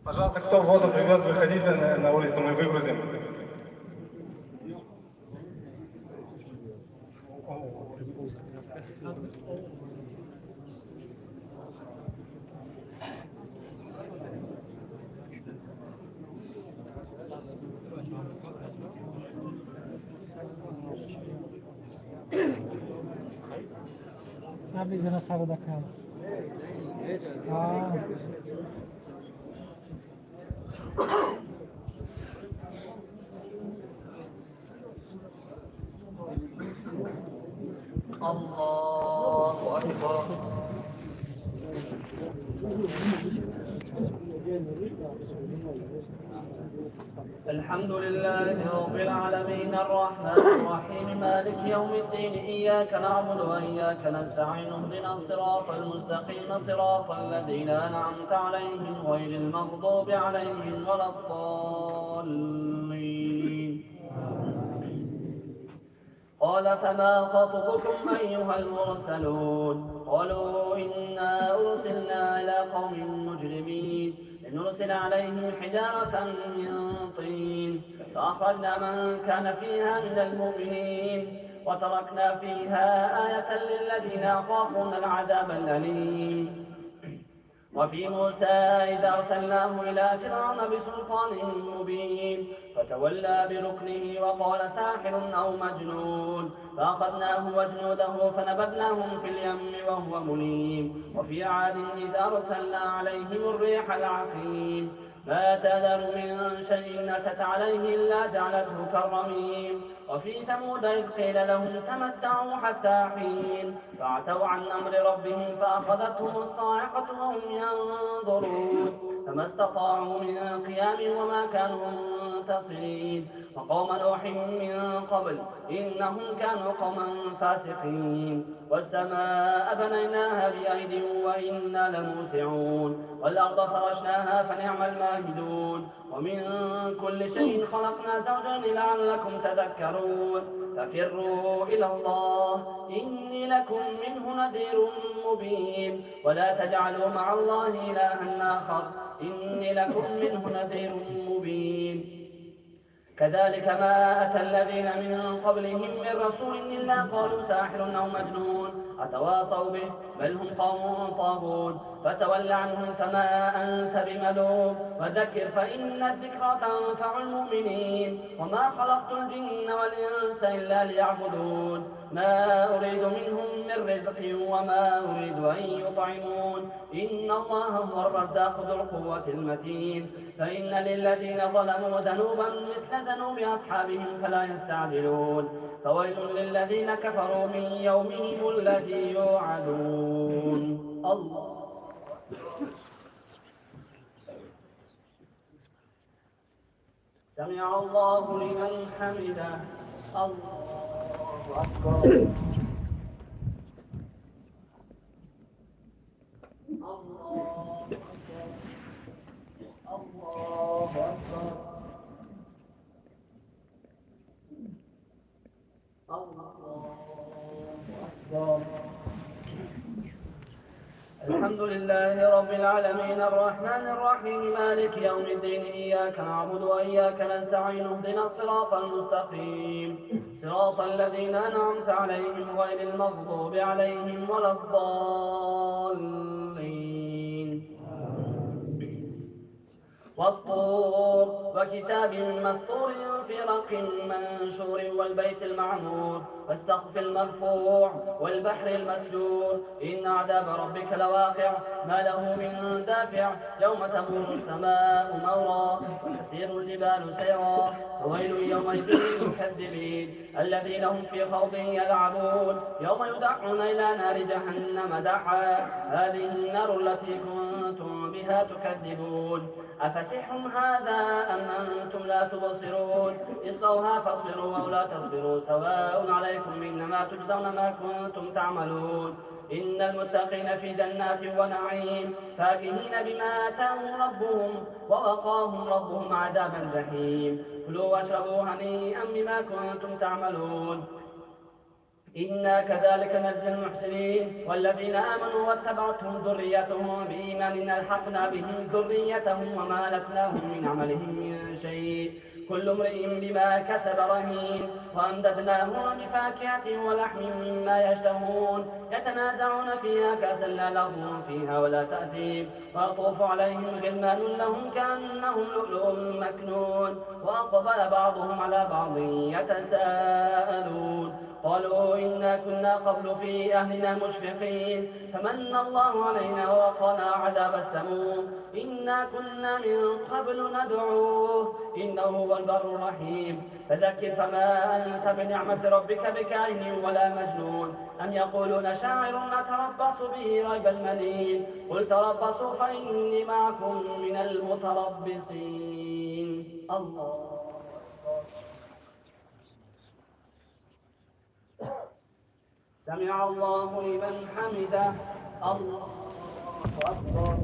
Пожалуйста, кто воду привез, выходите на улицу, мы выгрузим. Avisa na sala da cama. Ah. الله أكبر. الحمد لله رب العالمين الرحمن الرحيم مالك يوم الدين إياك نعبد وإياك نستعين اهدنا الصراط المستقيم صراط الذين أنعمت عليهم غير المغضوب عليهم ولا الضالين. قال فما خطبكم أيها المرسلون؟ قالوا إنا أرسلنا إلى قوم مجرمين لنرسل عليهم حجارة من طين فأخرجنا من كان فيها من المؤمنين وتركنا فيها آية للذين يخافون العذاب الأليم. وفي موسى إذا أرسلناه إلى فرعون بسلطان مبين فتولى بركنه وقال ساحر أو مجنون فأخذناه وجنوده فنبذناهم في اليم وهو مليم. وفي عاد إذا أرسلنا عليهم الريح العقيم ما تذر من شيء أتت عليه إلا جعلته كالرميم. وفي ثمود إذ قيل لهم تمتعوا حتى حين فعتوا عن أمر ربهم فأخذتهم الصاعقة وهم ينظرون فما استطاعوا من قيام وما كانوا منتصرين. وقوم نوح من قبل إنهم كانوا قوما فاسقين. والسماء بنيناها بأيد وإنا لموسعون والأرض فرشناها فنعم الماهدون. ومن كل شيء خلقنا زوجين لعلكم تذكرون. ففروا إلى الله إني لكم منه نذير مبين ولا تجعلوا مع الله إلها آخر إني لكم منه نذير مبين. كذلك ما أتى الذين من قبلهم من رسول إلا قالوا ساحر أو مجنون أتواصوا به بل هم قوم طاغون. فتول عنهم فما أنت بملوم وذكر فإن الذكرى تنفع المؤمنين. وما خلقت الجن والإنس إلا ليعبدون ما أريد منهم من رزق وما أريد أن يطعمون إن الله هو الرزاق ذو القوة المتين. فإن للذين ظلموا ذنوبا مثل ذنوب أصحابهم فلا يستعجلون. فويل للذين كفروا من يومهم الذي يوعدون. الله سمع الله لمن حمده. الله أكبر. الله أكبر. الله أكبر. الله أكبر. الحمد لله رب العالمين الرحمن الرحيم مالك يوم الدين إياك نعبد وإياك نستعين اهدنا الصراط المستقيم صراط الذين أنعمت عليهم غير المغضوب عليهم ولا الضالين. والطور وكتاب مسطور في رق منشور والبيت المعمور والسقف المرفوع والبحر المسجور إن عذاب ربك لواقع ما له من دافع يوم تمور السماء مورا وتسير الجبال سيرا فويل يومئذ للمكذبين الذين هم في خوض يلعبون يوم يدعون إلى نار جهنم دعا هذه النار التي كنتم بها تكذبون أفسحر هذا أم أنتم لا تبصرون اصلوها فاصبروا أو لا تصبروا سواء عليكم إنما تجزون ما كنتم تعملون إن المتقين في جنات ونعيم فاكهين بما آتاهم ربهم ووقاهم ربهم عذاب الجحيم كلوا واشربوا هنيئا بما كنتم تعملون إنا كذلك نجزي المحسنين والذين آمنوا واتبعتهم ذريتهم بإيمان ألحقنا بهم ذريتهم وما ألتناهم من عملهم من شيء كل امرئ بما كسب رهين وأمددناهم بفاكهة ولحم مما يشتهون يتنازعون فيها كأسا لا لغو فيها ولا تأثيم ويطوف عليهم غلمان لهم كأنهم لؤلؤ مكنون وأقبل بعضهم على بعض يتساءلون قالوا إنا كنا قبل في أهلنا مشفقين فمن الله علينا ووقانا عذاب السموم إنا كنا من قبل ندعوه إنه هو البر الرحيم فذكر فما أنت بنعمة ربك بكاهن ولا مجنون أم يقولون شاعر نتربص به ريب المنين قل تربصوا فإني معكم من المتربصين الله سمع الله لمن حمده الله أكبر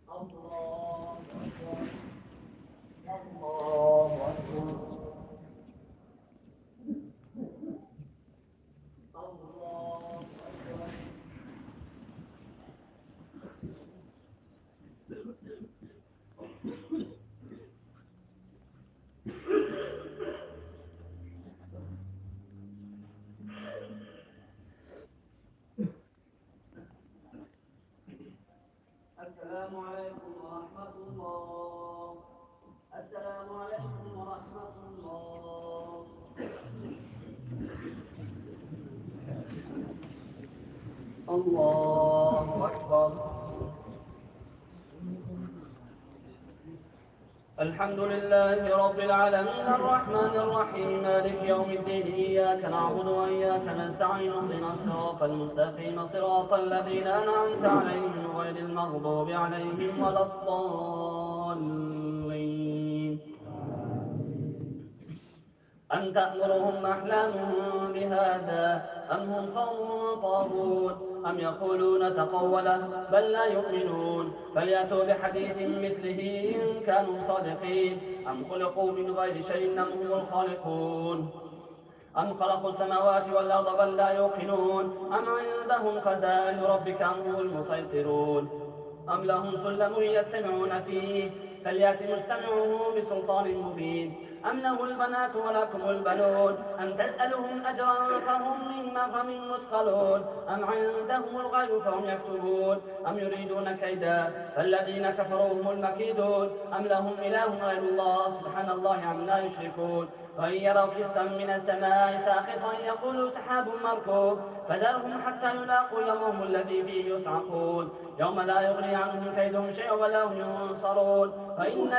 الله أكبر الله أكبر الله أكبر السلام عليكم ورحمة الله السلام عليكم ورحمة الله الله أكبر الحمد لله رب العالمين الرحمن الرحيم مالك يوم الدين إياك نعبد وإياك نستعين اهدنا الصراط المستقيم صراط الذين أنعمت عليهم غير المغضوب عليهم ولا الضالين أم تأمرهم أحلامهم بهذا أم هم قوم طاغون أم يقولون تقوله بل لا يؤمنون فليأتوا بحديث مثله إن كانوا صادقين أم خلقوا من غير شيء أم هم الخالقون أم خلقوا السماوات والأرض بل لا يوقنون أم عندهم خزائن ربك أم هم المسيطرون أم لهم سلم يستمعون فيه فليأت مستمعه بسلطان مبين أم له البنات ولكم البنون أم تسألهم أجرا فهم من مغرم مثقلون أم عندهم الغيب فهم يكتبون أم يريدون كيدا فالذين كفروا هم المكيدون أم لهم إله غير الله سبحان الله عما يشركون وإن يروا كسفا من السماء ساقطا يقولوا سحاب مركوب فذرهم حتى يلاقوا يومهم الذي فيه يصعقون يوم لا يغني عنهم كيدهم شيئا ولا هم ينصرون وإن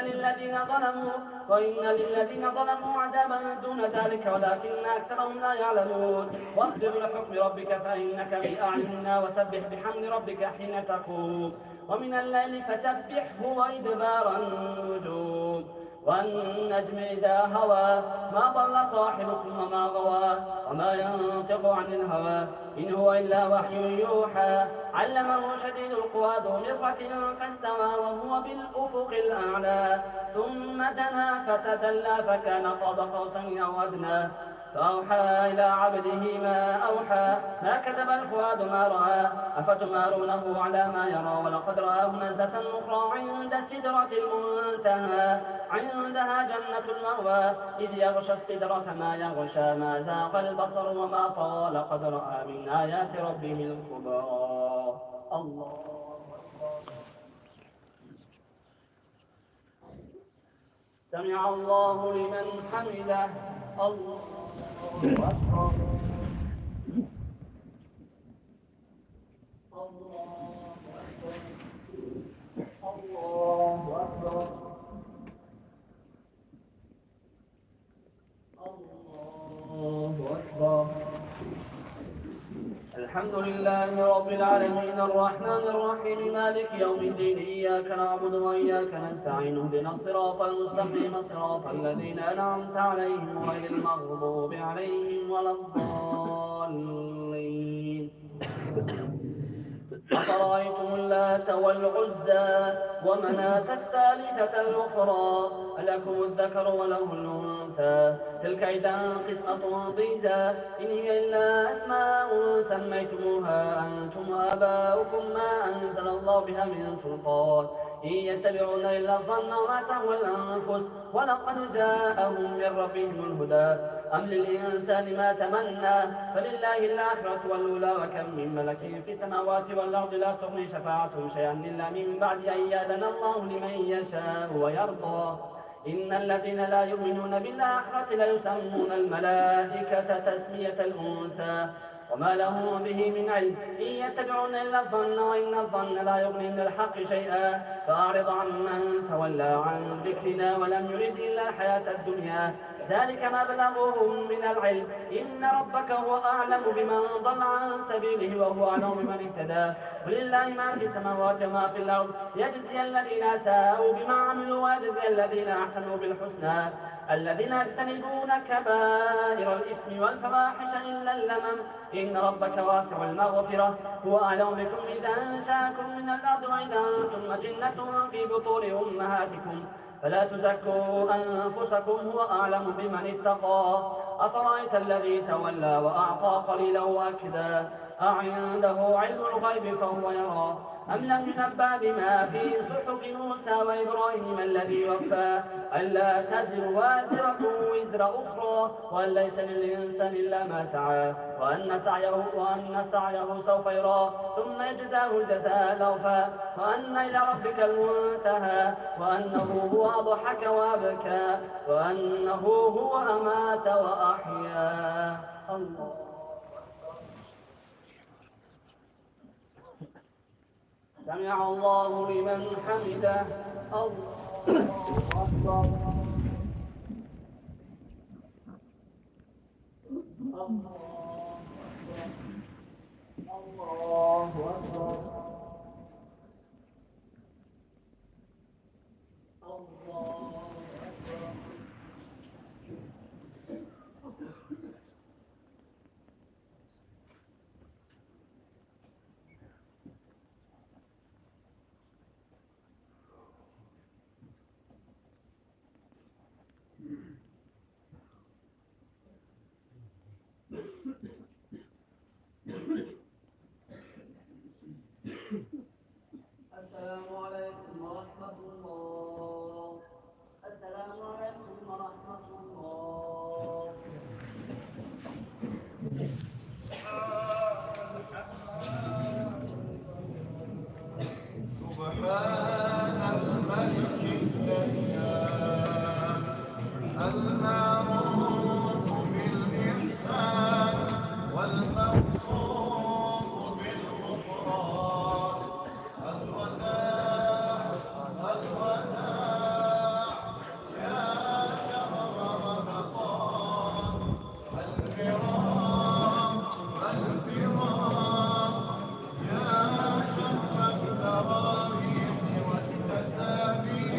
للذين ظلموا عذابا دون ذلك ولكن أكثرهم لا يعلمون واصبر لحكم ربك فإنك بأعيننا وسبح بحمد ربك حين تقوم ومن الليل فسبحه وإدبار النجوم والنجم إذا هوى ما ضل صاحبكم وما غوى وما ينطق عن الهوى إن هو إلا وحي يوحى علمه شديد القوى ذو مرة فاستوى وهو بالأفق الأعلى ثم دنا فتدلى فكان قاب قوسين أو أدنى فأوحى إلى عبده ما أوحى ما كذب الفؤاد ما رأى أفتمارونه على ما يرى ولقد رآه نزلة أخرى عند سدرة المنتهى عندها جنة المأوى إذ يغشى السدرة ما يغشى ما زاغ البصر وما طغى لقد رأى من آيات ربه الكبرى الله سمع الله لمن حمده الله أكبر الله أكبر الله أكبر الله أكبر الحمد الحمد لله رب العالمين الرحمن الرحيم مالك يوم الدين إياك نعبد وإياك نستعين اهدنا الصراط المستقيم صراط الذين أنعمت عليهم غير المغضوب عليهم ولا الضالين. أفرأيتم اللات والعزى ومناة الثالثة الأخرى ألكم الذكر وله الأنثى تلك إذا قسمة ضيزى إن هي إلا أسماء سميتموها أنتم وآباؤكم ما أنزل الله بها من سلطان إن يتبعون إلا الظن وما تهوى الأنفس ولقد جاءهم من ربهم الهدى أم للإنسان ما تمنى فلله الآخرة والأولى وكم من ملك في السماوات والأرض لا تغني شفاعتهم شيئا إلا من بعد أن يأذن الله لمن يشاء ويرضى إن الذين لا يؤمنون بالآخرة ليسمون الملائكة تسمية الأنثى وما لهم به من علم إن يتبعون إلا الظن وإن الظن لا يغني من الحق شيئا فأعرض عمن تولى عن ذكرنا ولم يرد إلا الحياة الدنيا ذلك ما بلغهم من العلم إن ربك هو أعلم بمن ضل عن سبيله وهو أعلم بمن اهتدى ولله ما في السماوات وما في الأرض يجزي الذين أساءوا بما عملوا ويجزي الذين أحسنوا بالحسنى الذين يجتنبون كبائر الإثم والفواحش إلا اللمم إن ربك واسع المغفرة هو أعلم بكم إذا أنشأكم من الأرض وإذا أنتم أجنة في بطون أمهاتكم فلا تزكوا أنفسكم هو أعلم بمن اتقى أفرأيت الذي تولى وأعطى قليلا وأكدى أعنده علم الغيب فهو يرى أم لم ينبأ بما في صحف موسى وإبراهيم الذي وفى ألا تزر وازرة وزر أخرى وأن ليس للإنسان إلا ما سعى وأن سعيه سوف يرى ثم يجزاه الجزاء الأوفى وأن إلى ربك المنتهى وأنه هو أضحك وأبكى وأنه هو أمات وأحيا. الله سمع الله لمن حمده. الله أكبر. الله أكبر. السلام عليكم ورحمة الله. السلام عليكم ورحمة الله. سبحان الملك الديان المعروف بالإحسان والموصوف